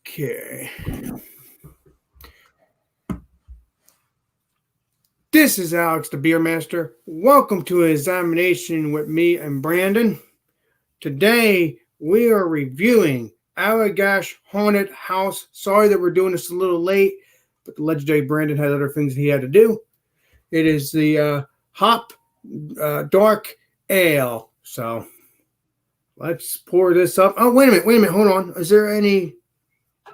Okay. This is Alex, the Beer Master. Welcome to an examination with me and Brandon. Today, we are reviewing ALLAGASH Haunted House. Sorry that we're doing this a little late, but the legendary Brandon had other things he had to do. It is the Hop Dark Ale. So, let's pour this up. Oh, wait a minute, hold on. Is there any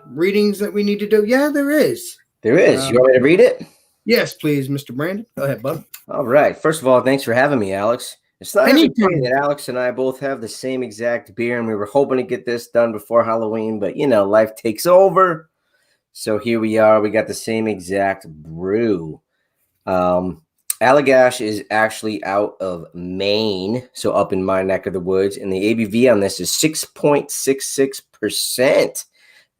readings that we need to do? Yeah, there is. There is. You want me to read it? Yes, please, Mr. Brandon. Go ahead, bud. All right. First of all, thanks for having me, Alex. It's not every day that Alex and I both have the same exact beer, and we were hoping to get this done before Halloween, but, you know, life takes over. So here we are. We got the same exact brew. ALLAGASH is actually out of Maine, so up in my neck of the woods, and the ABV on this is 6.66%.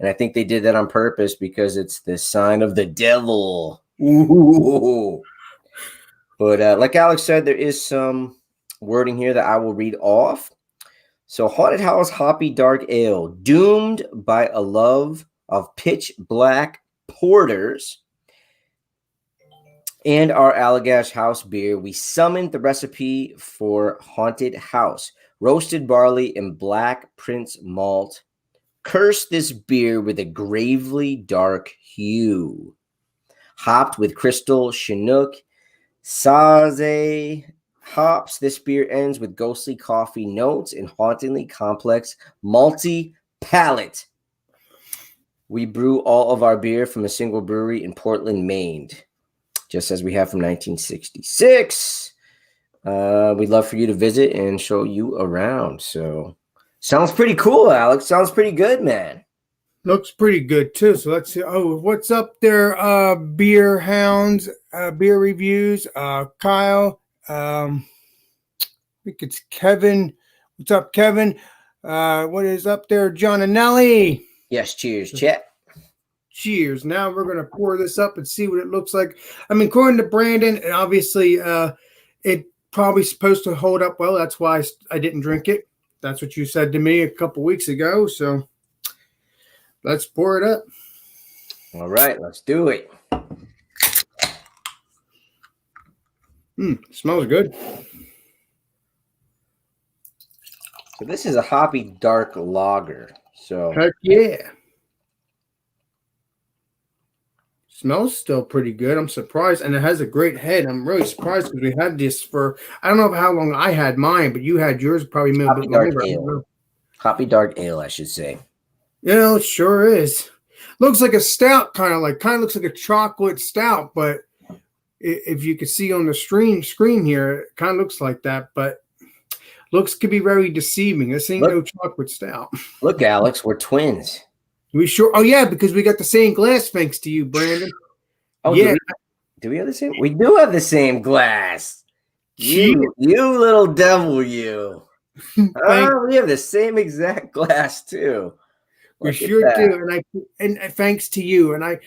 And I think they did that on purpose because it's the sign of the devil. Ooh. But like Alex said, there is some wording here that I will read off. So, Haunted House Hoppy Dark Ale, doomed by a love of pitch black porters and our ALLAGASH house beer, we summoned the recipe for Haunted House. Roasted barley and black Prince malt. Curse this beer with a gravely dark hue. Hopped with crystal, Chinook, Saze hops, this beer ends with ghostly coffee notes and hauntingly complex malty palate. We brew all of our beer from a single brewery in Portland, Maine, just as we have from 1966. We'd love for you to visit and show you around. So, sounds pretty cool, Alex. Sounds pretty good, man. Looks pretty good, too. So let's see. Oh, what's up there, Beer Hounds, beer reviews? Kyle, I think it's Kevin. What's up, Kevin? What is up there, John and Nelly? Yes, cheers, Chet. Cheers. Now we're going to pour this up and see what it looks like. I mean, according to Brandon, and obviously it probably supposed to hold up well. That's why I didn't drink it. That's what you said to me a couple weeks ago, so let's pour it up. All right, let's do it. Smells good. So this is a hoppy dark lager. So heck yeah. Smells still pretty good. I'm surprised, and it has a great head. I'm really surprised because we had this for, I don't know how long I had mine, but you had yours probably a little bit longer. Hoppy dark ale, I should say. Yeah, it sure is. Looks like a stout, kind of looks like a chocolate stout, but if you can see on the screen here, it kind of looks like that, but looks could be very deceiving. This ain't no chocolate stout. Look, Alex, we're twins. We sure? Oh yeah, because we got the same glass, thanks to you, Brandon. Oh yeah. Do we have the same? We do have the same glass. You little devil, you. We have the same exact glass too. We sure do, and thanks to you. And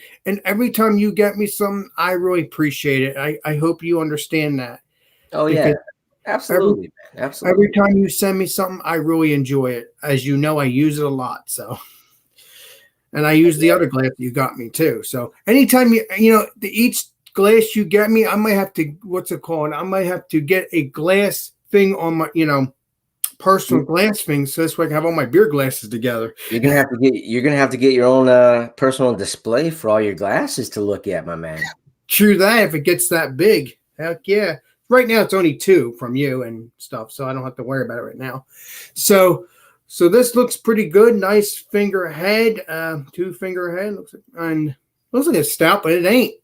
every time you get me something, I really appreciate it. I hope you understand that. Oh yeah, absolutely, man. Absolutely. Every time you send me something, I really enjoy it. As you know, I use it a lot. So, and I use the other glass you got me too. So anytime each glass you get me, I might have to I might have to get a glass thing on my personal glass thing, so this way I can have all my beer glasses together. You're gonna have to get your own personal display for all your glasses to look at, my man. True that, if it gets that big. Heck yeah. Right now it's only 2 from you and stuff, so I don't have to worry about it right now. So this looks pretty good. Nice finger head, 2-finger head. Looks like a stout, but it ain't.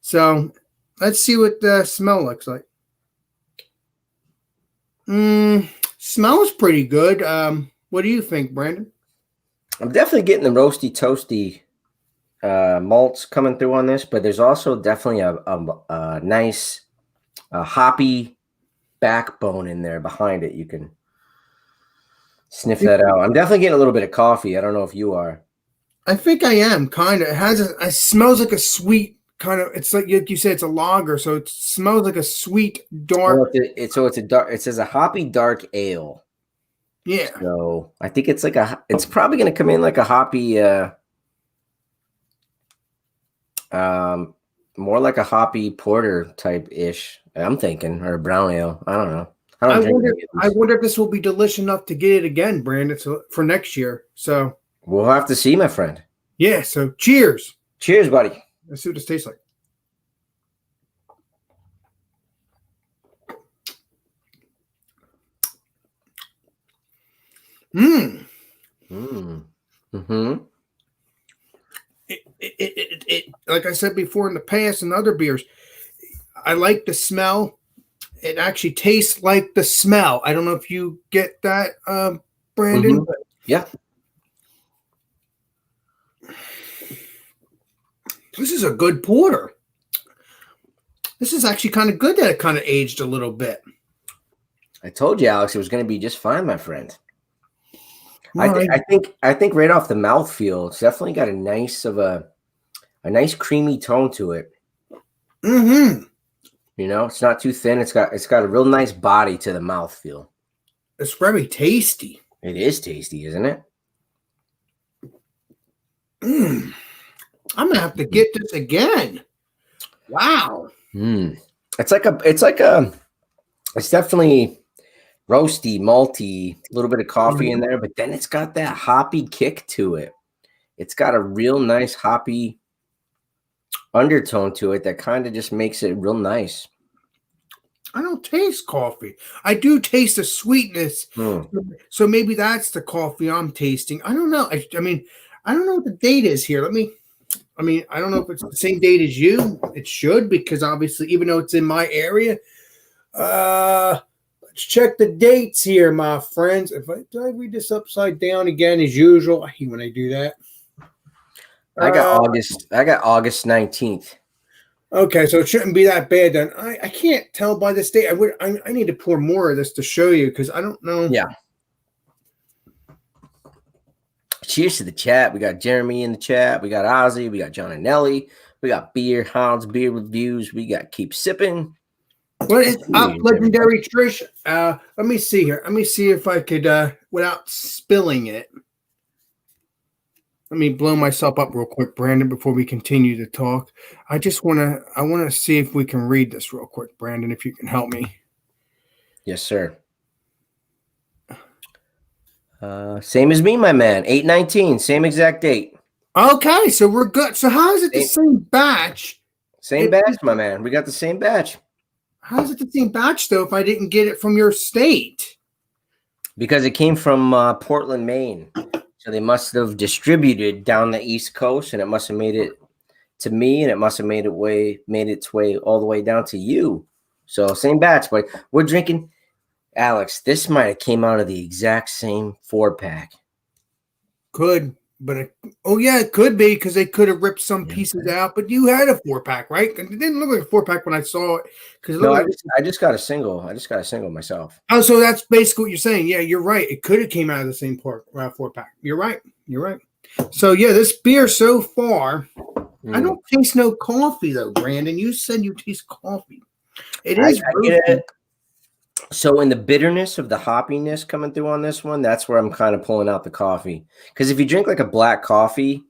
So let's see what the smell looks like. Smells pretty good. What do you think, Brandon? I'm definitely getting the roasty, toasty malts coming through on this, but there's also definitely a nice hoppy backbone in there behind it. You can sniff that out. I'm definitely getting a little bit of coffee. I don't know if you are. I think I am, kind of. It smells like a sweet kind of, it's like you said, it's a lager, so it smells like a sweet dark. It says a hoppy dark ale. Yeah. So I think it's probably going to come in like a hoppy More like a hoppy porter type ish. I'm thinking, or a brown ale. I don't know. I I don't drink wonder. any of I these. wonder if this will be delicious enough to get it again, Brandon, for next year. So We'll have to see, my friend. yeah. So cheers. Cheers, buddy. Let's see what this tastes like. Mmm. Mm-hmm. Like I said before in the past and other beers, I like the smell. It actually tastes like the smell. I don't know if you get that, Brandon. Mm-hmm. Yeah. This is a good porter. This is actually kind of good that it kind of aged a little bit. I told you, Alex, it was going to be just fine, my friend. Right. I think right off the mouthfeel, it's definitely got a nice creamy tone to it. Mm-hmm. You know, it's not too thin. It's got a real nice body to the mouthfeel. It's very tasty. It is tasty, isn't it? I'm gonna have to get this again. Wow. It's definitely roasty, malty, a little bit of coffee in there, but then it's got that hoppy kick to it. It's got a real nice hoppy undertone to it that kind of just makes it real nice. I don't taste coffee. I do taste the sweetness. So maybe that's the coffee I'm tasting. I don't know. I mean, I don't know what the date is here. I don't know if it's the same date as you. It should, because obviously, even though it's in my area, let's check the dates here, my friends. Did I read this upside down again as usual? I hate when I do that. I got August 19th. Okay, so it shouldn't be that bad then. I can't tell by this date. I need to pour more of this to show you, because I don't know. Yeah. Cheers to the chat. We got Jeremy in the chat. We got Ozzy. We got John and Nelly. We got Beer Hounds, Beer Reviews. We got Keep Sipping. What is up, Legendary Trish? Let me see here. Let me see if I could, without spilling it. Let me blow myself up real quick, Brandon, before we continue to talk. I want to see if we can read this real quick, Brandon, if you can help me. Yes, sir. Same as me, my man. 8/19, same exact date. Okay, so we're good. So how is it the same batch? Same batch, my man. We got the same batch. How is it the same batch, though, if I didn't get it from your state? Because it came from Portland, Maine. So they must have distributed down the East Coast, and it must have made it to me, and it must have made its way all the way down to you. So same batch, but we're drinking. Alex, this might have came out of the exact same 4-pack. Could, but it could be, because they could have ripped some pieces out. But you had a 4-pack, right? It didn't look like a 4-pack when I saw it. I just got a single. I just got a single myself. Oh, so that's basically what you're saying. Yeah, you're right. It could have came out of the same 4-pack. You're right. You're right. So yeah, this beer so far, I don't taste no coffee though, Brandon. You said you taste coffee. It is. I get it. So in the bitterness of the hoppiness coming through on this one, that's where I'm kind of pulling out the coffee. Because if you drink like a black coffee,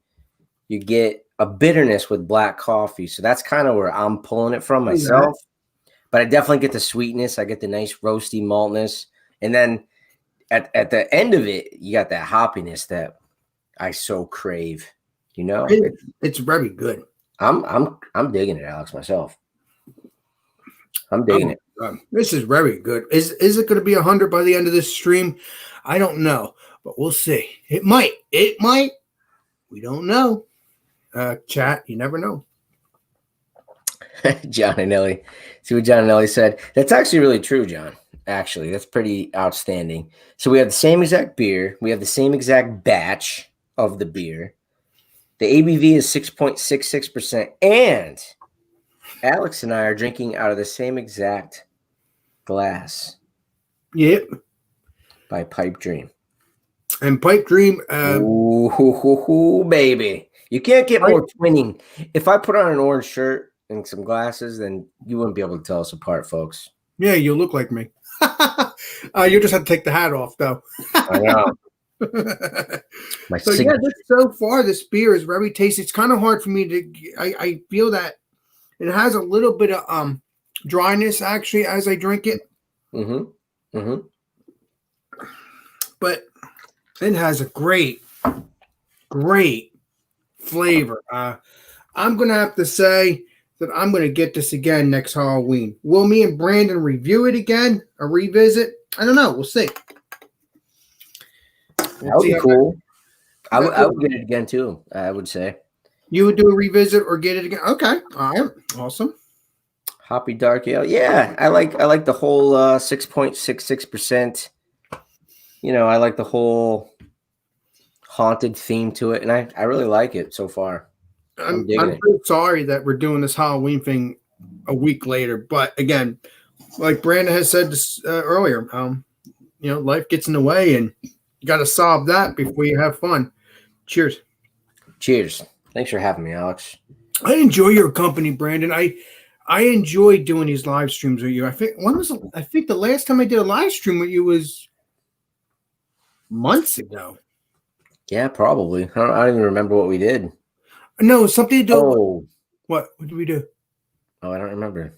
you get a bitterness with black coffee. So that's kind of where I'm pulling it from myself. But I definitely get the sweetness. I get the nice roasty maltness. And then at the end of it, you got that hoppiness that I so crave. You know? It's very good. I'm digging it, Alex, myself. I'm digging it. This is very good. Is it going to be 100 by the end of this stream? I don't know, but we'll see. It might. We don't know. Chat, you never know. John and Nelly. See what John and Nelly said? That's actually really true, John. Actually, that's pretty outstanding. So we have the same exact beer. We have the same exact batch of the beer. The ABV is 6.66%. And Alex and I are drinking out of the same exact glass. Yep. By Pipe Dream. And Pipe Dream. Ooh, baby. You can't get more twinning. If I put on an orange shirt and some glasses, then you wouldn't be able to tell us apart, folks. Yeah, you look like me. You just have to take the hat off, though. I know. My So yeah, signature. so far this beer is very tasty. It's kind of hard for me to. I feel that it has a little bit of dryness actually as I drink it, Mm-hmm. Mm-hmm. but it has a great flavor. I'm gonna have to say that I'm gonna get this again next Halloween. Will me and Brandon review it again or revisit? I don't know. We'll see. That We'll would see be how cool. that I goes. would get it again too. I would say You would do a revisit or get it again? Okay, all right, awesome. Hoppy Dark Ale. Yeah, I like the whole 6.66%. You know, I like the whole haunted theme to it, and I really like it so far. I'm digging I'm it. so sorry that we're doing this Halloween thing a week later, but again, like Brandon has said this, earlier, life gets in the way, and you got to solve that before you have fun. Cheers. Cheers. Thanks for having me, Alex. I enjoy your company, Brandon. I enjoy doing these live streams with you. I think the last time I did a live stream with you was months ago. Yeah, probably. I don't even remember what we did. No, something to do. Oh, What did we do? I don't remember.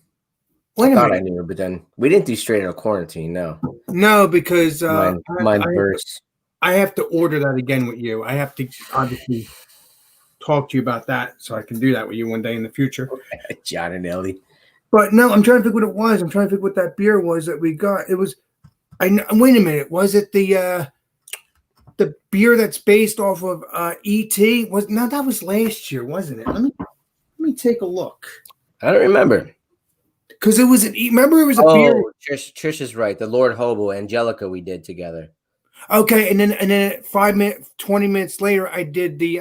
I Wait a thought I minute. knew, but then we didn't do straight out of quarantine. No, No, because mine burst. I have to order that again with you. I have to obviously talk to you about that so I can do that with you one day in the future. John and Ellie. But no, I'm trying to think what it was. I'm trying to think what that beer was that we got. It was. Wait a minute. Was it the beer that's based off of ET? That was last year, wasn't it? Let me take a look. I don't remember. Because it was remember it was a beer. Trish is right. The Lord Hobo, Angelica, we did together. Okay, and then 5 minutes, 20 minutes later, I did the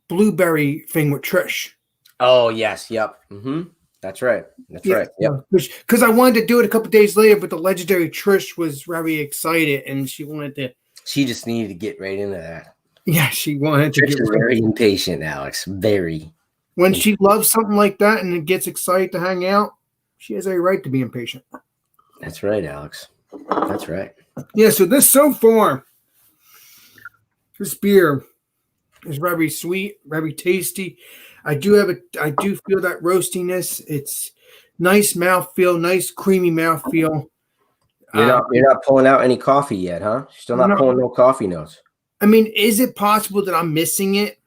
blueberry thing with Trish. Oh yes, yep. Mm-hmm. That's right. That's right. Yep. Because I wanted to do it a couple days later, but the legendary Trish was very excited and she wanted to. She just needed to get right into that. Yeah, she wanted to Trish get is very impatient, Alex. Very. When she loves something like that and gets excited to hang out, she has a right to be impatient. That's right, Alex. That's right. Yeah, so this beer is very sweet, very tasty. I do feel that roastiness. It's nice mouthfeel, nice creamy mouthfeel. You're not pulling out any coffee yet, huh? Still not pulling no coffee notes. I mean, is it possible that I'm missing it?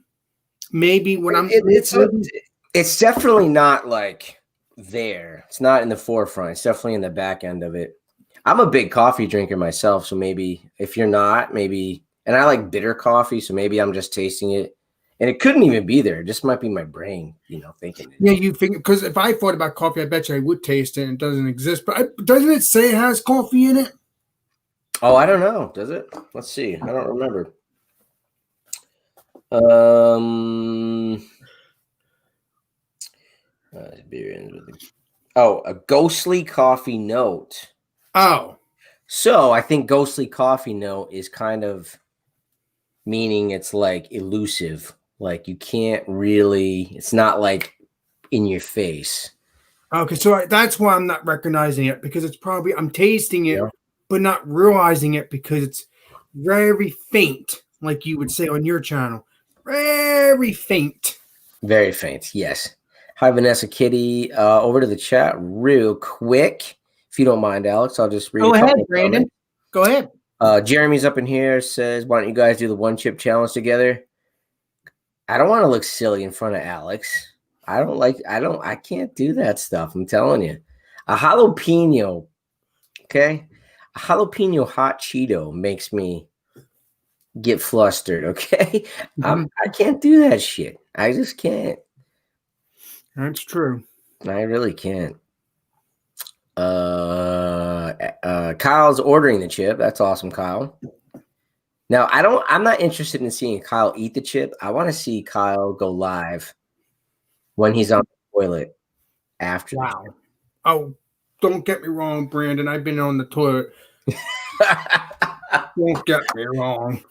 Maybe when it's definitely not like there. It's not in the forefront. It's definitely in the back end of it. I'm a big coffee drinker myself, so maybe if you're not, maybe, and I like bitter coffee, so maybe I'm just tasting it, and it couldn't even be there. It just might be my brain, thinking it. Yeah, you think, because if I thought about coffee, I bet you I would taste it, and it doesn't exist. But doesn't it say it has coffee in it? Oh, I don't know. Does it? Let's see. I don't remember. A ghostly coffee note. Oh. So I think ghostly coffee note is kind of meaning it's like elusive. Like you can't really, it's not like in your face. Okay, so that's why I'm not recognizing it, because it's probably, I'm tasting it, but not realizing it because it's very faint, like you would say on your channel. Very faint. Very faint, yes. Hi, Vanessa Kitty. Over to the chat real quick. If you don't mind, Alex, I'll just read. Go ahead, Brandon. Go ahead. Jeremy's up in here, says, why don't you guys do the one chip challenge together? I don't want to look silly in front of Alex. I can't do that stuff. I'm telling you. A jalapeno, okay? A jalapeno hot Cheeto makes me get flustered, okay? I can't do that shit. I just can't. That's true. I really can't. Kyle's ordering the chip. That's awesome, Kyle. Now, I'm not interested in seeing Kyle eat the chip. I want to see Kyle go live when he's on the toilet after. Wow. Oh, don't get me wrong, Brandon. I've been on the toilet. Don't get me wrong.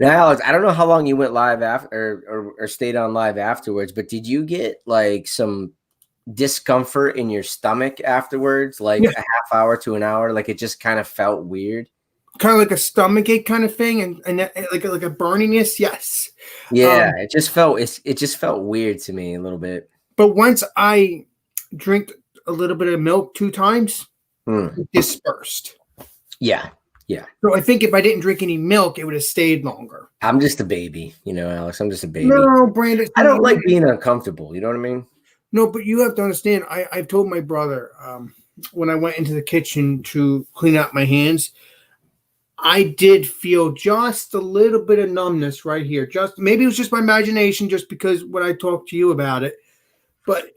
Now, Alex, I don't know how long you went live after or stayed on live afterwards, but did you get like some discomfort in your stomach afterwards, like a half hour to an hour? Like it just kind of felt weird? kind of like a stomachache kind of thing, and like a burniness. Yes. Yeah, it just felt weird to me a little bit. But once I drink a little bit of milk 2 times, it dispersed. Yeah. Yeah. So I think if I didn't drink any milk, it would have stayed longer. I'm just a baby, Alex. I'm just a baby. No, Brandon. I don't like being uncomfortable. You know what I mean? No, but you have to understand. I've told my brother when I went into the kitchen to clean out my hands, I did feel just a little bit of numbness right here. Just maybe it was just my imagination, just because when I talked to you about it, but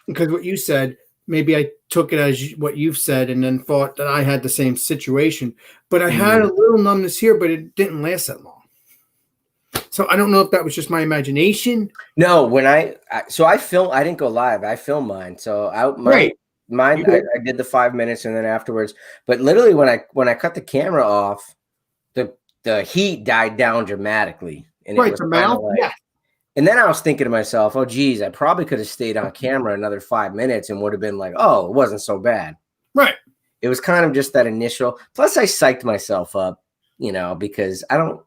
because what you said, maybe I took it as what you've said and then thought that I had the same situation. But I had a little numbness here, but it didn't last that long. So I don't know if that was just my imagination. No, when I didn't go live. I filmed mine. So mine, I did the 5 minutes and then afterwards. But literally, when I cut the camera off, the heat died down dramatically. And right, the mouth, yeah. And then I was thinking to myself, oh, geez, I probably could have stayed on camera another 5 minutes and would have been like, oh, it wasn't so bad. Right. It was kind of just that initial. Plus, I psyched myself up, because I don't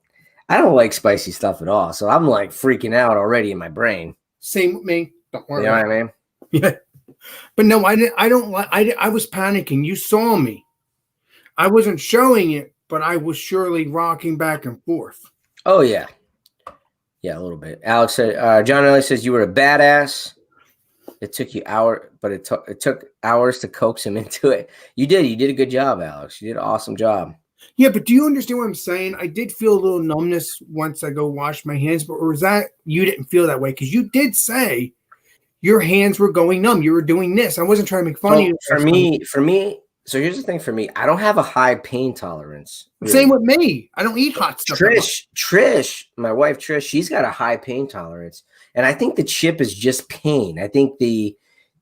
like spicy stuff at all. So I'm like freaking out already in my brain. Same with me. Don't worry. You know what I mean? Yeah. But no, I was panicking. You saw me. I wasn't showing it, but I was surely rocking back and forth. Oh, yeah. Yeah, a little bit. Alex said, John Ellie says you were a badass. It took you it took hours to coax him into it. You did a good job, Alex. You did an awesome job. Yeah, but do you understand what I'm saying? I did feel a little numbness once I go wash my hands, but was that you didn't feel that way? Because you did say your hands were going numb. You were doing this. I wasn't trying to make fun of you. For me, so here's the thing for me. I don't have a high pain tolerance. Really. Same with me. I don't eat hot stuff. Trish, my wife Trish, she's got a high pain tolerance. And I think the chip is just pain. I think the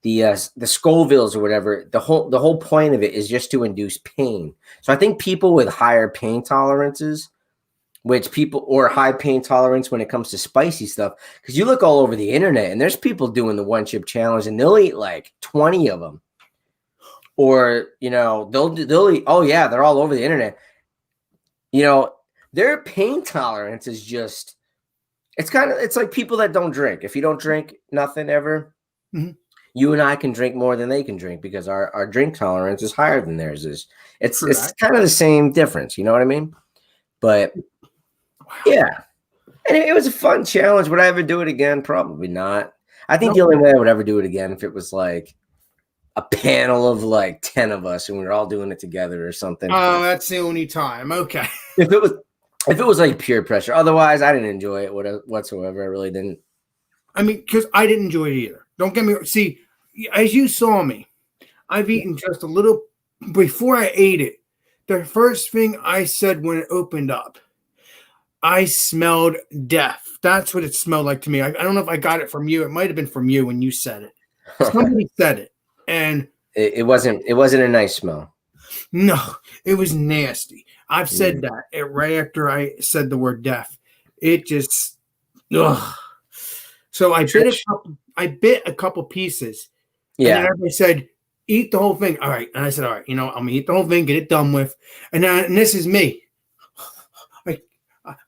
Scovilles or whatever, the whole point of it is just to induce pain. So I think people with higher pain tolerances, or high pain tolerance when it comes to spicy stuff, because you look all over the internet and there's people doing the 1-chip challenge and they'll eat like 20 of them. Or, they'll eat, oh yeah, they're all over the internet. Their pain tolerance is just, it's like people that don't drink. If you don't drink nothing ever, you and I can drink more than they can drink because our drink tolerance is higher than theirs is. It's kind of the same difference. You know what I mean? But yeah, and it was a fun challenge. Would I ever do it again? Probably not. I think the only way I would ever do it again if it was like a panel of like 10 of us and we were all doing it together or something. Oh, that's the only time. Okay. If it was like pure pressure. Otherwise, I didn't enjoy it whatsoever. I really didn't. I mean, because I didn't enjoy it either. Don't get me wrong. See, as you saw me, I've eaten just a little before I ate it. The first thing I said when it opened up, I smelled death. That's what it smelled like to me. I don't know if I got it from you. It might have been from you when you said it. Somebody said it. And it wasn't a nice smell. No, it was nasty. I've said that right after I said the word death. It just, ugh. So I bit a couple pieces. Yeah. And everybody said, eat the whole thing. All right. And I said, all right, I'm gonna eat the whole thing, get it done with. And this is me.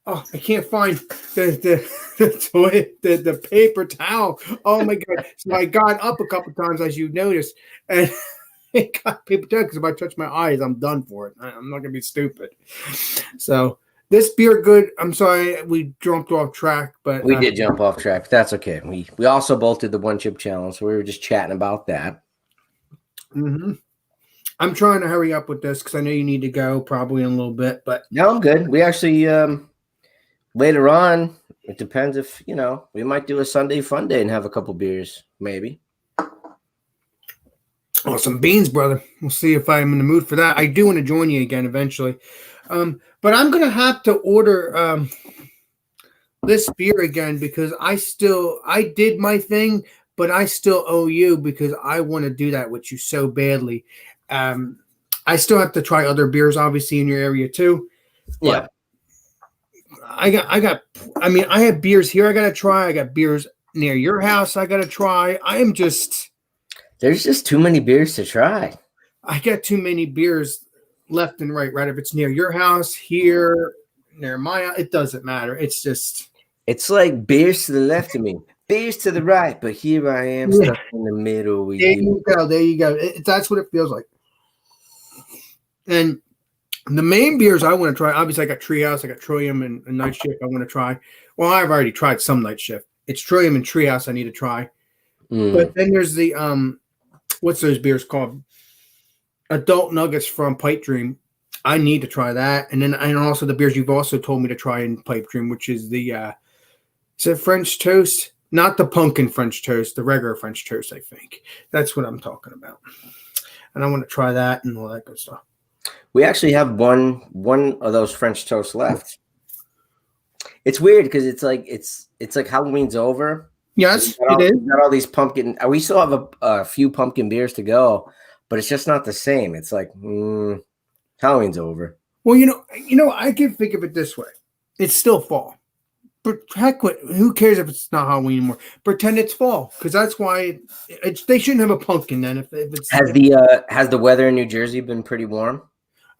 I can't find the paper towel. Oh my God. So I got up a couple times, as you noticed, and it got paper towel because if I touch my eyes, I'm done for it. I'm not gonna be stupid. So this beer good. I'm sorry we jumped off track, but we did jump off track. But that's okay. We also both did the 1-chip challenge, so we were just chatting about that. I'm trying to hurry up with this because I know you need to go probably in a little bit, but no, I'm good. We actually later on, it depends if we might do a Sunday fun day and have a couple beers, maybe. Oh, some beans, brother. We'll see if I'm in the mood for that. I do want to join you again eventually. But I'm going to have to order this beer again because I did my thing, but I still owe you because I want to do that with you so badly. I still have to try other beers, obviously, in your area too. Yeah. I have beers here I got to try. I got beers near your house I got to try. There's just too many beers to try. I got too many beers left and right, right? If it's near your house, here, near my house, it doesn't matter. It's just. It's like beers to the left of me, beers to the right, but here I am Yeah. stuck in the middle with There you. you go. There you go. That's what it feels like. And the main beers I want to try, obviously, I got Treehouse, I got Trillium, and Night Shift I want to try. Well, I've already tried some Night Shift. It's Trillium and Treehouse I need to try. But then there's the what's those beers called? Adult Nuggets from Pipe Dream. I need to try that, and also the beers you've also told me to try in Pipe Dream, which is the is it French Toast? Not the pumpkin French Toast, the regular French Toast. I think that's what I'm talking about, and I want to try that and all that good stuff. We actually have one of those French toast left. It's weird because it's like Halloween's over. Yes, it is. We got all these pumpkin. We still have a few pumpkin beers to go, but it's just not the same. It's like Halloween's over. Well, I can think of it this way: it's still fall. But heck, who cares if it's not Halloween anymore? Pretend it's fall, because that's why they shouldn't have a pumpkin then. If it's has the weather in New Jersey been pretty warm?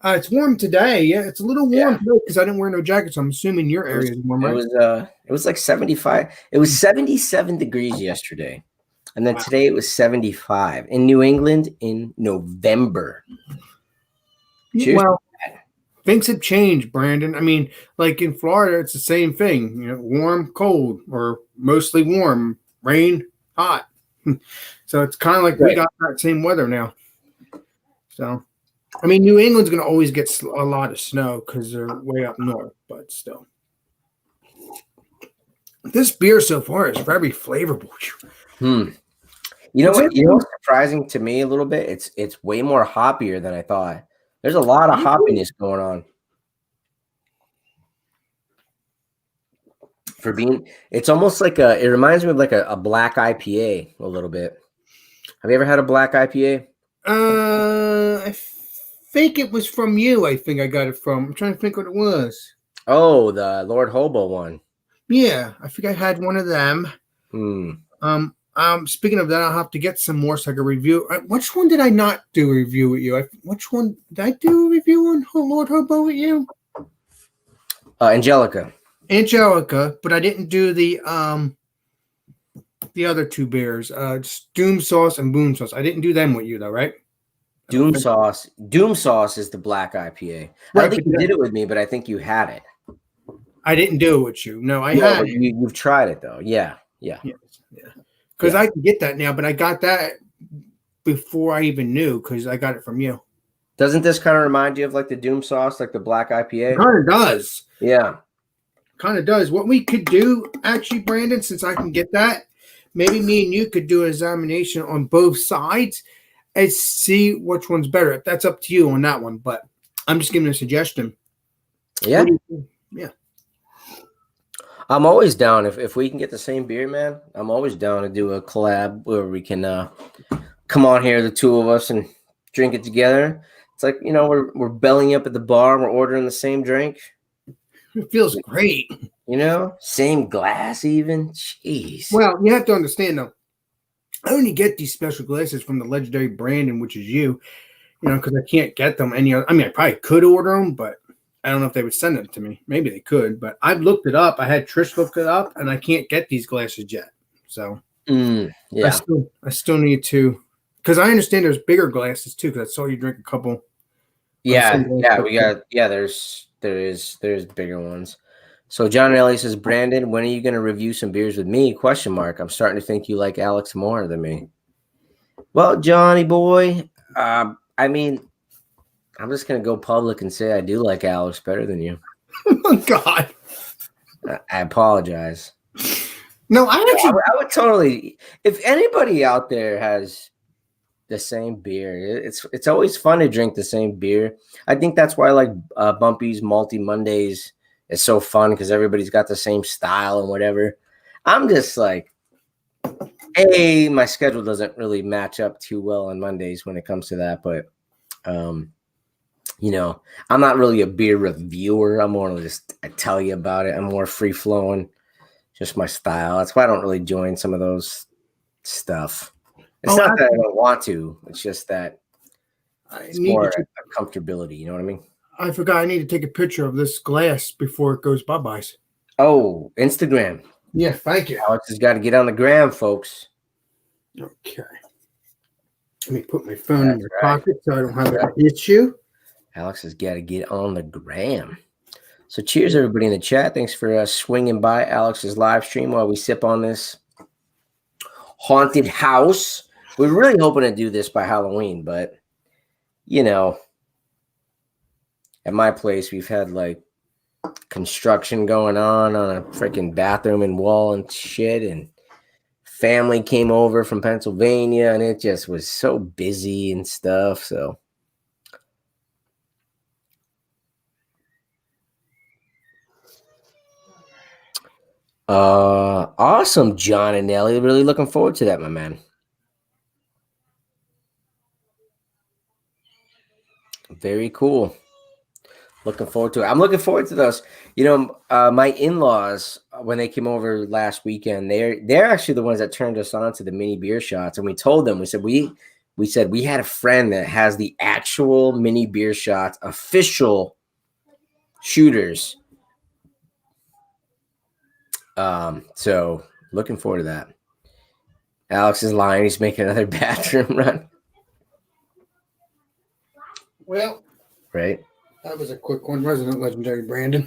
It's warm today. Yeah, it's a little warm today because I didn't wear no jacket. So I'm assuming your area is warm, right? It was like 75. It was 77 degrees yesterday, and then today it was 75 in New England in November. Cheers. Well, things have changed, Brandon. I mean, like in Florida, it's the same thing. Warm, cold, or mostly warm, rain, hot. So it's kind of like we got that same weather now. So. I mean, New England's going to always get a lot of snow because they're way up north, but still. This beer so far is very flavorful. You know what? You know what's surprising to me a little bit? It's way more hoppier than I thought. There's a lot of hoppiness going on. It's almost like it reminds me of like a black IPA a little bit. Have you ever had a black IPA? I think it was from you. I think I got it from. I'm trying to think what it was. Oh, the Lord Hobo one. Yeah, I think I had one of them. Speaking of that, I'll have to get some more so I can review. Which one did I not do a review with you? Which one did I do a review on Lord Hobo with you? Angelica, but I didn't do the other two beers, Doom Sauce and Boom Sauce. I didn't do them with you though, right? Doom Sauce is the black IPA. I don't think you did it with me, but I think you had it. I didn't do it with you. No, I had it. You've tried it though. Yeah. Because I can get that now, but I got that before I even knew because I got it from you. Doesn't this kind of remind you of like the Doom Sauce, like the black IPA? Kind of does. Yeah. Kind of does. What we could do, actually, Brandon, since I can get that, maybe me and you could do an examination on both sides and see which one's better. That's up to you on that one, but I'm just giving a suggestion. Yeah. Yeah. I'm always down. If we can get the same beer, man, I'm always down to do a collab where we can come on here, the two of us, and drink it together. It's like, we're bellying up at the bar. We're ordering the same drink. It feels great. Same glass even. Jeez. Well, you have to understand, though. I only get these special glasses from the legendary Brandon, which is you, because I can't get them any other. I mean, I probably could order them, but I don't know if they would send them to me. Maybe they could, but I've looked it up. I had Trish look it up, and I can't get these glasses yet. So, yeah. I still need to, because I understand there's bigger glasses too, because I saw you drink a couple. Yeah, there's bigger ones. So John Ellie says, Brandon, when are you going to review some beers with me? ? I'm starting to think you like Alex more than me. Well, Johnny boy, I mean, I'm just going to go public and say I do like Alex better than you. Oh, God. I apologize. No, I would totally, if anybody out there has the same beer, it's always fun to drink the same beer. I think that's why I like Bumpy's Malty Mondays. It's so fun because everybody's got the same style and whatever. I'm just like, my schedule doesn't really match up too well on Mondays when it comes to that. But, I'm not really a beer reviewer. I'm more just, I tell you about it. I'm more free flowing, just my style. That's why I don't really join some of those stuff. It's not that I don't want to. It's just that It's more a comfortability. You know what I mean? I forgot I need to take a picture of this glass before it goes bye-byes. Oh, Instagram. Yeah, thank you. Alex has got to get on the gram, folks. Okay. Let me put my phone in my pocket so I don't have an issue. Alex has got to get on the gram. So cheers, everybody in the chat. Thanks for swinging by Alex's live stream while we sip on this haunted house. We're really hoping to do this by Halloween, but, you know, at my place, we've had, like, construction going on a freaking bathroom and wall and shit, and family came over from Pennsylvania, and it just was so busy and stuff, so... Awesome, John and Nelly. Really looking forward to that, my man. Very cool. Looking forward to it. I'm looking forward to those. You know, my in-laws, when they came over last weekend, they're actually the ones that turned us on to the mini beer shots. And we told them, we said we had a friend that has the actual mini beer shots, official shooters. So looking forward to that. Alex is lying. He's making another bathroom run. Well, right. That was a quick one, wasn't it, Legendary Brandon?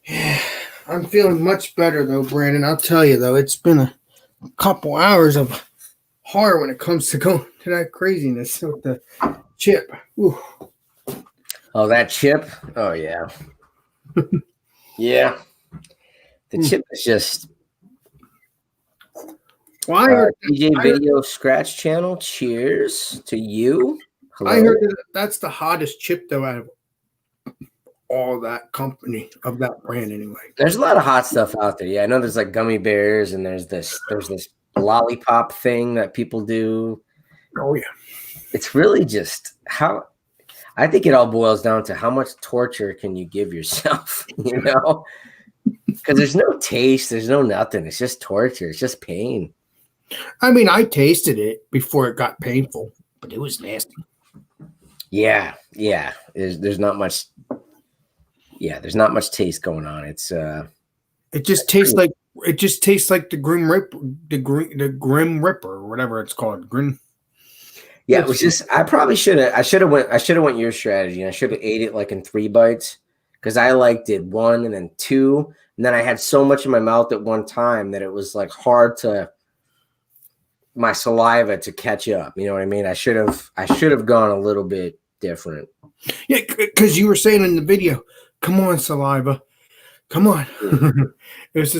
Yeah, I'm feeling much better though, Brandon. I'll tell you though, it's been a couple hours of horror when it comes to going to that craziness with the chip. Ooh. Oh, that chip? Oh, yeah. Yeah. The chip is just... DJ Video Scratch Channel, cheers to you. Hello. I heard that's the hottest chip, though, out of all that company, of that brand, anyway. There's a lot of hot stuff out there. Yeah, I know there's like gummy bears, and there's this lollipop thing that people do. Oh, yeah. It's really just how... I think it all boils down to how much torture can you give yourself, you know? Because there's no taste, there's no nothing. It's just torture. It's just pain. I mean, I tasted it before it got painful, but it was nasty. Yeah. There's not much. Yeah, there's not much taste going on. It's it just tastes like the Grim Ripper, the Grim Ripper, or whatever it's called. Grim. Yeah, it was just. I should have went your strategy. I should have ate it like in 3 bites because I like did 1 and then 2, and then I had so much in my mouth at one time that it was like hard to my saliva to catch up. You know what I mean? I should have gone a little bit different. Yeah, because you were saying in the video, "Come on, saliva, come on." It was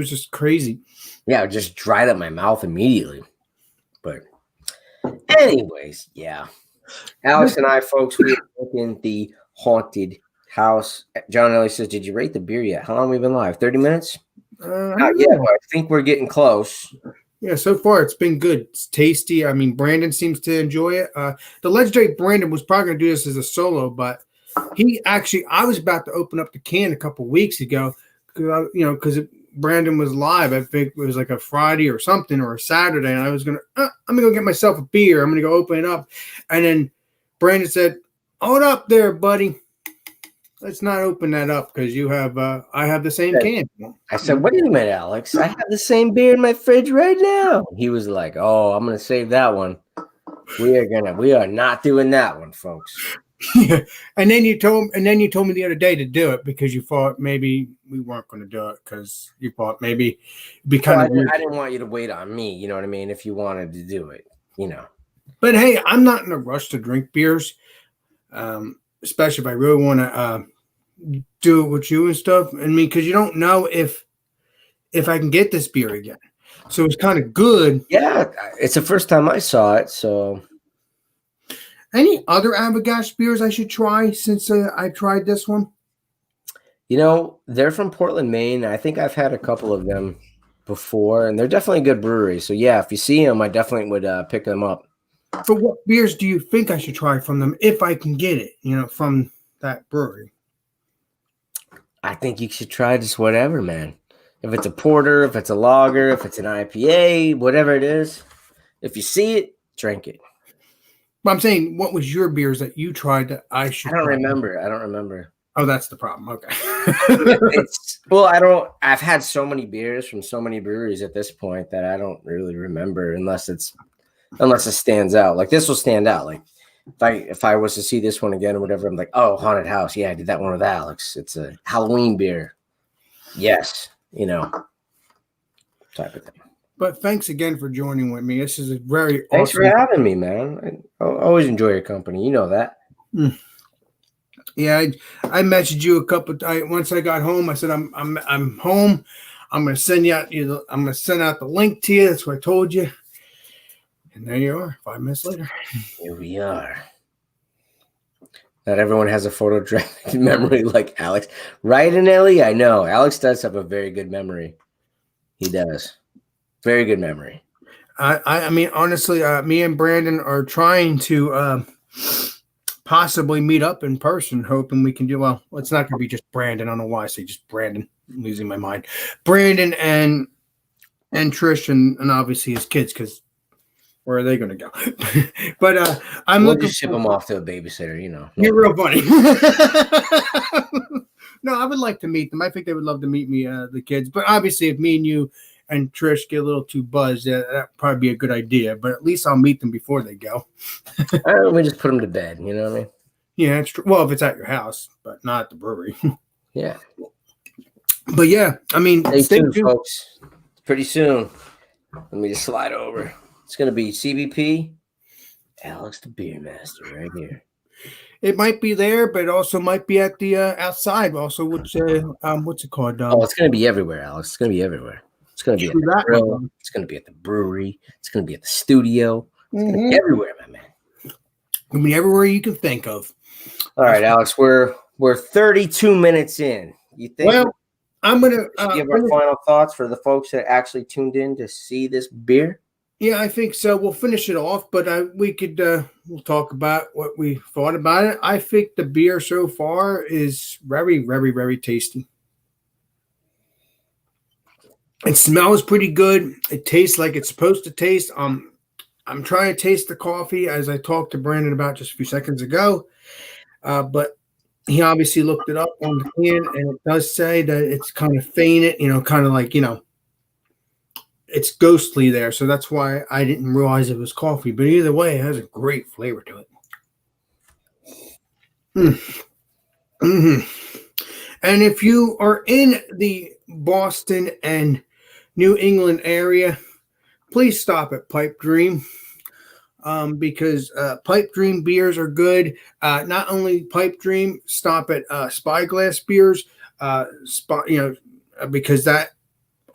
just crazy. Yeah, it just dried up my mouth immediately. But anyways, yeah. Alex and I, folks, we are looking the haunted house. John Ellie says, "Did you rate the beer yet? How long have we been live? 30 minutes?" Not yet, but I think we're getting close. Yeah, so far it's been good. It's tasty. I mean, Brandon seems to enjoy it. The legendary Brandon was probably going to do this as a solo, but I was about to open up the can a couple weeks ago because Brandon was live. I think it was like a Friday or something or a Saturday, and I was I'm gonna go get myself a beer. I'm gonna go open it up, and then Brandon said, "Hold up there, buddy. Let's not open that up because you have I have the same can." I said, "Wait a minute, Alex. I have the same beer in my fridge right now." He was like, "Oh, I'm gonna save that one. We are not doing that one, folks." Yeah. And then you told me the other day to do it because you thought maybe we weren't going to do it because you thought maybe it'd be kind of weird. I didn't want you to wait on me, you know what I mean, if you wanted to do it, you know. But hey, I'm not in a rush to drink beers. Especially if I really want to do it with you and stuff. I mean, because you don't know if I can get this beer again. So it's kind of good. Yeah, it's the first time I saw it. So, any other Allagash beers I should try since I tried this one? You know, they're from Portland, Maine. I think I've had a couple of them before, and they're definitely a good brewery. So yeah, if you see them, I definitely would pick them up. But what beers do you think I should try from them if I can get it, from that brewery? I think you should try just whatever, man. If it's a porter, if it's a lager, if it's an IPA, whatever it is, if you see it, drink it. But I'm saying, what was your beers that you tried that I should I don't try? remember. Oh, that's the problem. Okay. I've had so many beers from so many breweries at this point that I don't really remember unless it stands out. Like this will stand out. Like if I was to see this one again or whatever, I'm like, oh, Haunted House. Yeah, I did that one with Alex. It's a Halloween beer. Yes, type of thing. But thanks again for joining with me. This is a very Thanks awesome. for having me, man. I always enjoy your company. You know that. Yeah, I messaged you a couple times. Once I got home, I said I'm home. I'm gonna send you out. I'm gonna send out the link to you. That's what I told you. And there you are. 5 minutes later. Here we are. Not everyone has a photographic memory like Alex. Right, and Ellie? I know. Alex does have a very good memory. He does. Very good memory. I mean, honestly, me and Brandon are trying to possibly meet up in person, hoping we can do well. It's not going to be just Brandon. I don't know why I say just Brandon. I'm losing my mind. Brandon and Trish and obviously his kids, because where are they going to go? But We'll just ship them off to a babysitter. You're real funny. No, I would like to meet them. I think they would love to meet me, the kids. But obviously, if me and you and Trish get a little too buzzed, that'd probably be a good idea. But at least I'll meet them before they go. We just put them to bed. You know what I mean? Yeah, that's true. Well, if it's at your house, but not at the brewery. Yeah. But yeah, I mean, stay tuned, folks. Pretty soon. Let me just slide over. It's going to be CBP, Alex the Beer Master, right here. It might be there, but it also might be at the outside. Also, which what's it called? It's going to be everywhere, Alex. It's going to be everywhere. It's going to be at the grill. It's going to be at the brewery. It's going to be at the studio. It's going to be everywhere, my man. I mean, everywhere you can think of. All right, Alex. We're 32 minutes in. You think? Well, I'm gonna give our final thoughts for the folks that actually tuned in to see this beer. Yeah, I think so. We'll finish it off, but we could we'll talk about what we thought about it. I think the beer so far is very, very, very tasty. It smells pretty good. It tastes like it's supposed to taste. I'm trying to taste the coffee as I talked to Brandon about just a few seconds ago, but he obviously looked it up on the can, and it does say that it's kind of fainted, kind of like it's ghostly there, so that's why I didn't realize it was coffee. But either way, it has a great flavor to it. And if you are in the Boston and New England area, please stop at Pipe Dream, because Pipe Dream beers are good. Not only Pipe Dream, stop at Spyglass Beers, because that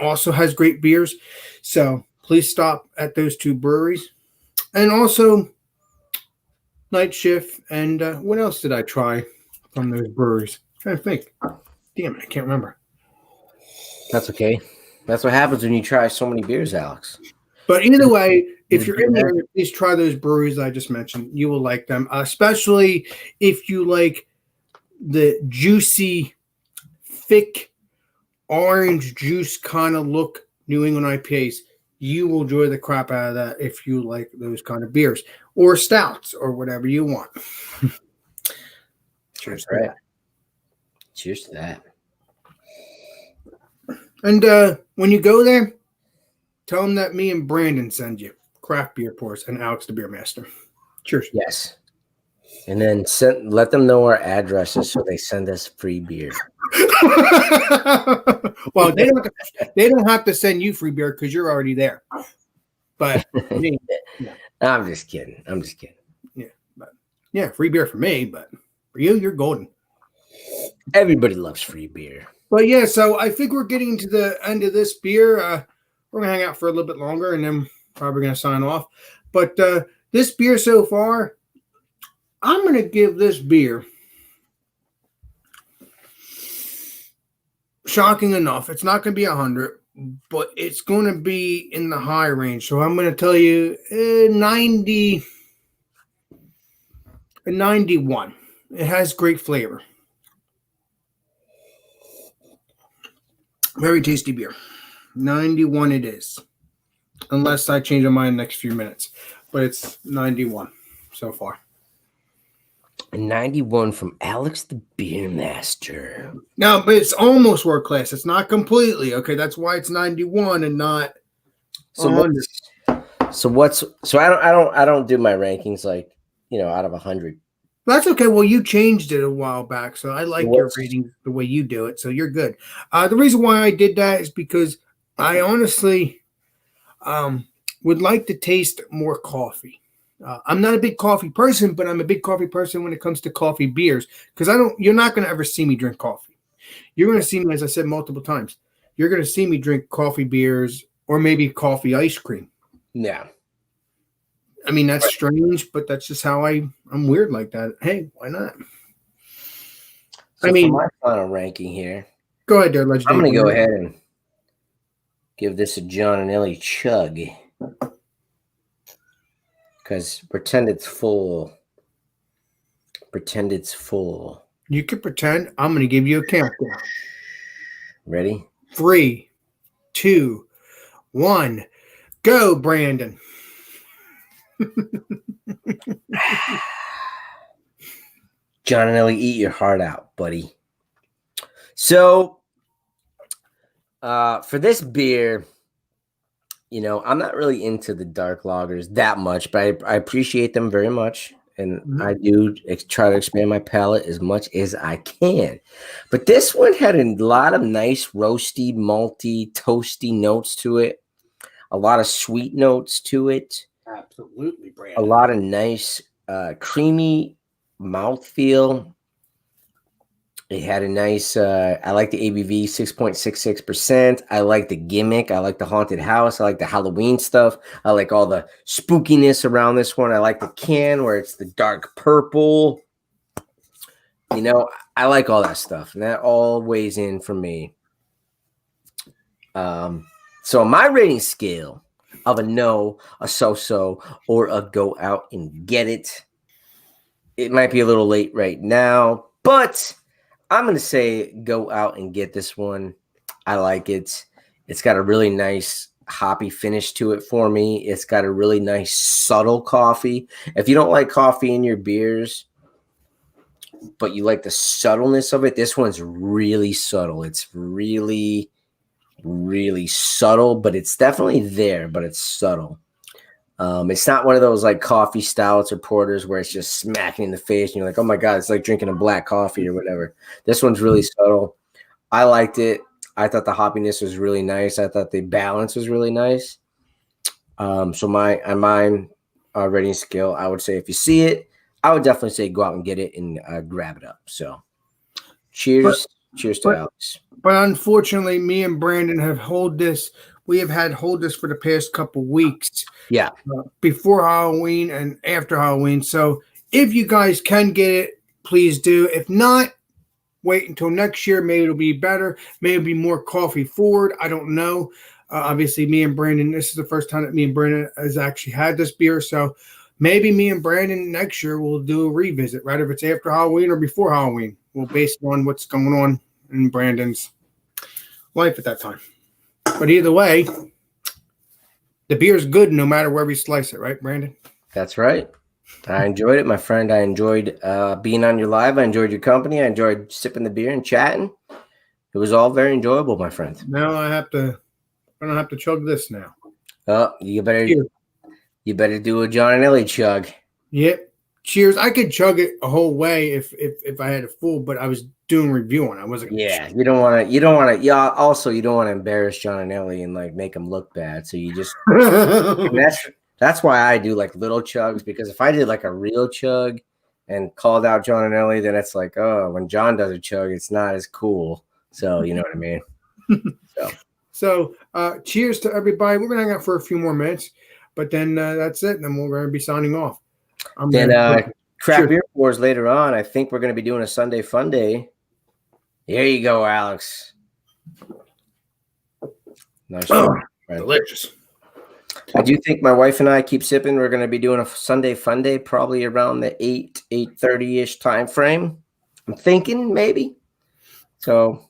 also has great beers. So please stop at those two breweries. And also Night Shift. And what else did I try from those breweries? I'm trying to think. Damn it, I can't remember. That's okay. That's what happens when you try so many beers, Alex. But either way, if you're in there, please try those breweries I just mentioned. You will like them, especially if you like the juicy, thick, orange juice kind of look New England IPAs. You will enjoy the crap out of that if you like those kind of beers or stouts or whatever you want. Cheers to that. Cheers to that. And when you go there, tell them that me and Brandon send you craft beer pours and Alex the Beer Master. Cheers. Yes. And then let them know our addresses so they send us free beer. Well, they don't have to send you free beer because you're already there. But me, yeah. I'm just kidding. Yeah, free beer for me, but for you, you're golden. Everybody loves free beer. But yeah, so I think we're getting to the end of this beer. We're gonna hang out for a little bit longer, and then probably gonna sign off. But this beer so far, I'm gonna give this beer. Shocking enough, it's not going to be 100, but it's going to be in the high range. So I'm going to tell you 90, 91. It has great flavor. Very tasty beer. 91 it is. Unless I change my mind in the next few minutes. But it's 91 so far. 91 from Alex the Beer Master. No, but it's almost world class. It's not completely. Okay, that's why it's 91 and not So 100. I don't do my rankings like, out of 100. That's okay. Well, you changed it a while back, so I like your What's- rating the way you do it, so you're good. The reason why I did that is because I honestly would like to taste more coffee. I'm not a big coffee person, but I'm a big coffee person when it comes to coffee beers because you're not going to ever see me drink coffee. You're going to see me, as I said multiple times, you're going to see me drink coffee beers or maybe coffee ice cream. Yeah. I mean, that's strange, but that's just how I'm weird like that. Hey, why not? So I mean, for my final ranking here, go ahead there, Legendary. I'm going to go ahead and give this a John and Ellie chug. Because pretend it's full. Pretend it's full. You can pretend. I'm going to give you a countdown. Ready? 3, 2, 1. Go, Brandon. John and Ellie, eat your heart out, buddy. So, for this beer, I'm not really into the dark lagers that much, but I appreciate them very much. And I do try to expand my palate as much as I can. But this one had a lot of nice roasty, malty, toasty notes to it. A lot of sweet notes to it. Absolutely, Brandon. A lot of nice, creamy mouthfeel. It had a nice, I like the ABV, 6.66%. I like the gimmick. I like the haunted house. I like the Halloween stuff. I like all the spookiness around this one. I like the can where it's the dark purple. I like all that stuff. And that all weighs in for me. So my rating scale of a no, a so-so, or a go out and get it. It might be a little late right now, but I'm going to say go out and get this one. I like it. It's got a really nice hoppy finish to it for me. It's got a really nice subtle coffee. If you don't like coffee in your beers, but you like the subtleness of it, this one's really subtle. It's really, really subtle, but it's definitely there, but it's subtle. It's not one of those like coffee stouts or porters where it's just smacking in the face and you're like, oh my God, it's like drinking a black coffee or whatever. This one's really subtle. I liked it. I thought the hoppiness was really nice. I thought the balance was really nice. So mine rating scale, I would say if you see it, I would definitely say go out and get it and grab it up. So cheers. Cheers to Alex. But unfortunately, me and Brandon have hold this. We have had hold this for the past couple weeks. Yeah. Before Halloween and after Halloween. So if you guys can get it, please do. If not, wait until next year. Maybe it'll be better. Maybe it'll be more coffee forward. I don't know. Obviously, me and Brandon, this is the first time that me and Brandon has actually had this beer. So maybe me and Brandon next year will do a revisit, right? If it's after Halloween or before Halloween. We'll base it on what's going on in Brandon's life at that time. But either way, the beer's good no matter where we slice it, right, Brandon? That's right. I enjoyed it, my friend. I enjoyed being on your live. I enjoyed your company. I enjoyed sipping the beer and chatting. It was all very enjoyable, my friend. Now I don't have to chug this now. Oh, you better do a John and Ellie chug. Yep. Cheers. I could chug it a whole way if I had a full, but I was doing reviewing. I wasn't. Yeah, you don't want to. Yeah. Also, you don't want to embarrass John and Ellie and like make them look bad. So you just. That's why I do like little chugs, because if I did like a real chug and called out John and Ellie, then it's like, oh, when John does a chug, it's not as cool. So you know what I mean. So cheers to everybody. We're gonna hang out for a few more minutes, but then that's it. And then we're gonna be signing off. Craft beer pours later on. I think we're gonna be doing a Sunday fun day. There you go, Alex. Nice. Delicious. I do think my wife and I keep sipping. We're going to be doing a Sunday fun day probably around the 8:30-ish time frame. I'm thinking maybe. So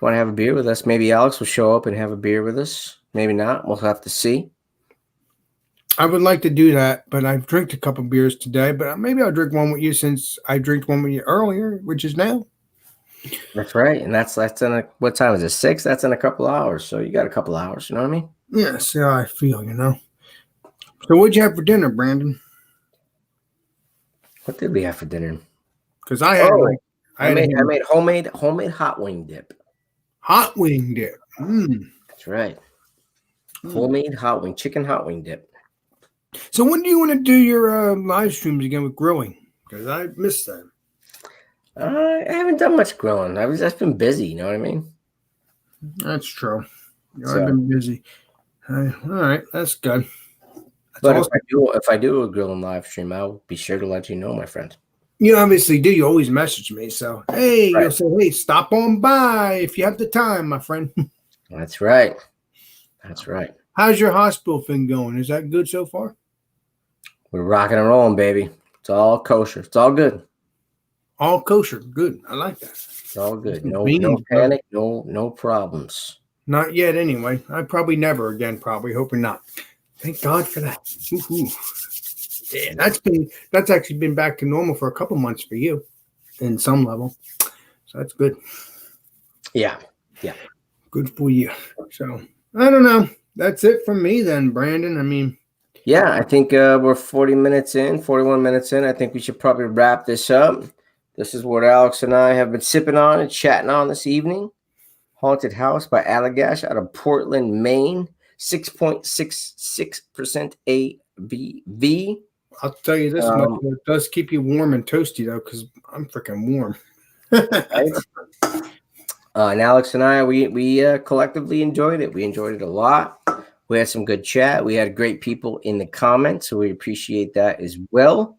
want to have a beer with us, maybe Alex will show up and have a beer with us. Maybe not. We'll have to see. I would like to do that, but I've drank a couple beers today. But maybe I'll drink one with you since I drank one with you earlier, which is now. That's right. And that's in what time is it? 6? That's in a couple hours. So you got a couple hours. You know what I mean? Yeah, see how I feel, you know. So what'd you have for dinner, Brandon? What did we have for dinner? Because I had I made homemade hot wing dip. Hot wing dip. That's right. Homemade hot wing, chicken hot wing dip. So when do you want to do your live streams again with grilling? Because I missed that. I haven't done much grilling. I've just been busy. You know what I mean? That's true. So, I've been busy. All right, that's good. But awesome. if I do a grilling live stream, I'll be sure to let you know, my friend. You obviously do. You always message me. So, hey, right. You'll say, hey, stop on by if you have the time, my friend. That's right. That's right. How's your hospital thing going? Is that good so far? We're rocking and rolling, baby. It's all kosher. It's all good. All kosher. Good. I like that. It's all good. No panic. No problems. Not yet, anyway. I probably never again. Probably hoping not. Thank God for that. Woo-hoo. Yeah, that's actually been back to normal for a couple months for you, in some level. So that's good. Yeah. Good for you. So I don't know. That's it from me then, Brandon. I mean, yeah, I think we're 41 minutes in. I think we should probably wrap this up. This is what Alex and I have been sipping on and chatting on this evening. Haunted House by Allagash out of Portland, Maine. 6.66% ABV. I'll tell you this much. It does keep you warm and toasty, though, because I'm freaking warm. Right? And Alex and I, we collectively enjoyed it. We enjoyed it a lot. We had some good chat. We had great people in the comments, so we appreciate that as well.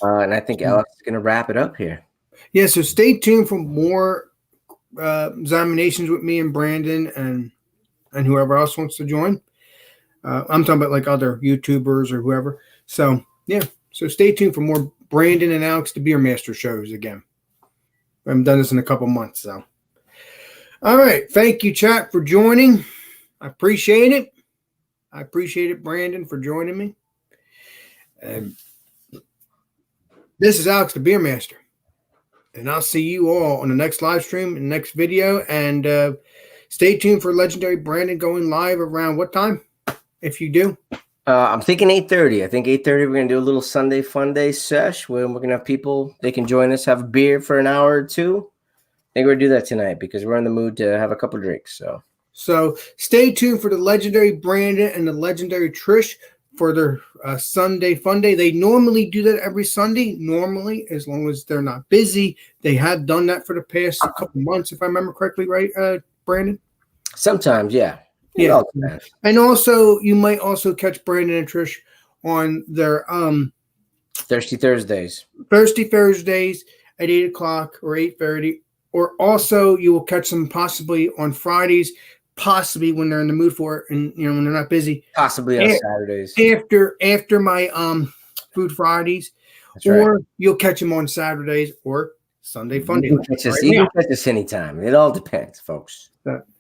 And I think Alex is going to wrap it up here. Yeah, so stay tuned for more examinations with me and Brandon and whoever else wants to join. I'm talking about like other YouTubers or whoever. So, yeah. So stay tuned for more Brandon and Alex, the Beer Master shows again. I haven't done this in a couple months, so. All right. Thank you, chat, for joining. I appreciate it. I appreciate it, Brandon, for joining me. And this is Alex, the Beer Master. And I'll see you all on the next live stream, and next video. And stay tuned for Legendary Brandon going live around what time, if you do? I'm thinking 8:30. I think 8:30 we're going to do a little Sunday Fun Day sesh where we're going to have people, they can join us, have a beer for an hour or two. I think we're going to do that tonight because we're in the mood to have a couple drinks. So stay tuned for the Legendary Brandon and the Legendary Trish for their Sunday Fun Day. They normally do that every Sunday, normally, as long as they're not busy. They have done that for the past couple months, if I remember correctly, right, Brandon? Sometimes, yeah. Yeah. And also, you might also catch Brandon and Trish on their Thirsty Thursdays. Thirsty Thursdays at 8 o'clock or 8:30. Or also, you will catch them possibly on Fridays, possibly when they're in the mood for it, and when they're not busy. Possibly on Saturdays. After my Food Fridays, That's or right. You'll catch them on Saturdays or Sunday Fun Day. You can catch us anytime. It all depends, folks.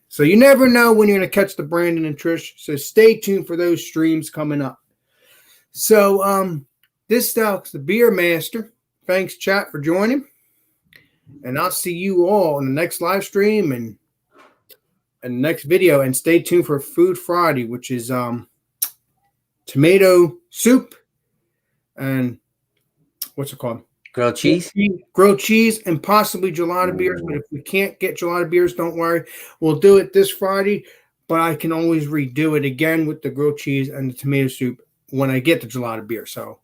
So you never know when you're going to catch the Brandon and Trish. So stay tuned for those streams coming up. So this is Alex, the Beer Master. Thanks, chat, for joining. And I'll see you all in the next live stream and next video. And stay tuned for Food Friday, which is tomato soup and what's it called? Grilled cheese? Grilled cheese and possibly gelato beers. But if we can't get gelato beers, don't worry. We'll do it this Friday, but I can always redo it again with the grilled cheese and the tomato soup when I get the gelato beer. So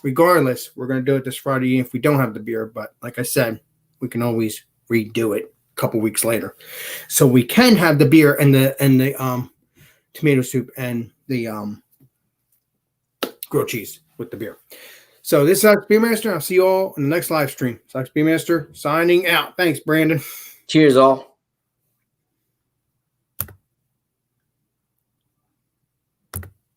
regardless, we're going to do it this Friday if we don't have the beer. But like I said, we can always redo it a couple weeks later. So we can have the beer and the tomato soup and the grilled cheese with the beer. So this is Alex Beer Master. I'll see you all in the next live stream. Alex Beer Master signing out. Thanks, Brandon. Cheers, all.